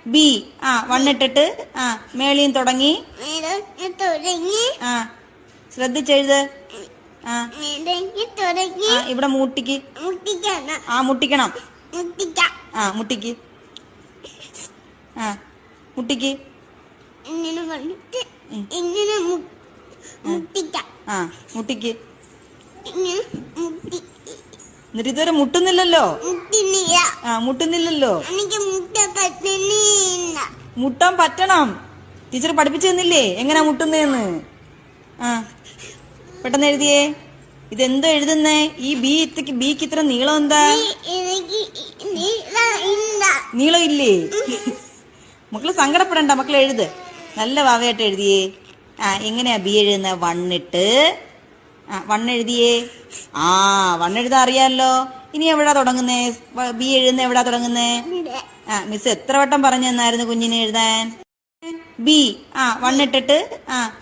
B. വണ്ണിട്ടിട്ട് മേളിയും തുടങ്ങി. ശ്രദ്ധിച്ചെഴുത്. ഇവിടെ മുട്ടിക്ക്. മുട്ടിക്കണം. മുട്ടിക്ക്. മുട്ടിക്ക്. മുട്ടിക്ക്. എന്നിട്ട് ഇതുവരെ മുട്ടുന്നില്ലല്ലോ. മുട്ടുന്നില്ലല്ലോ. മുട്ടാൻ പറ്റണം. ടീച്ചർ പഠിപ്പിച്ചു തന്നില്ലേ എങ്ങനാ മുട്ടുന്നേന്ന്? പെട്ടെന്ന് എഴുതിയേ. ഇതെന്തോ എഴുതുന്നേ? ഈ ബിക്ക് ഇത്ര നീളം എന്താ? നീളം ഇല്ലേ? മക്കള് സങ്കടപ്പെടണ്ട, മക്കള് എഴുത്. നല്ല വാവയായിട്ട് എഴുതിയേ. എങ്ങനെയാ ബി എഴുതുന്ന? വണ്ണിട്ട് വണ്ണെഴുതിയേ. വണ്ണെഴുതാ അറിയാലോ. ഇനി എവിടാ തുടങ്ങുന്നേ? ബി എഴുതുന്ന എവിടാ തുടങ്ങുന്നേ? മിസ് എത്ര വട്ടം പറഞ്ഞു തന്നായിരുന്നു കുഞ്ഞിനെ എഴുതാൻ? ബി. വണ്ണിട്ടിട്ട്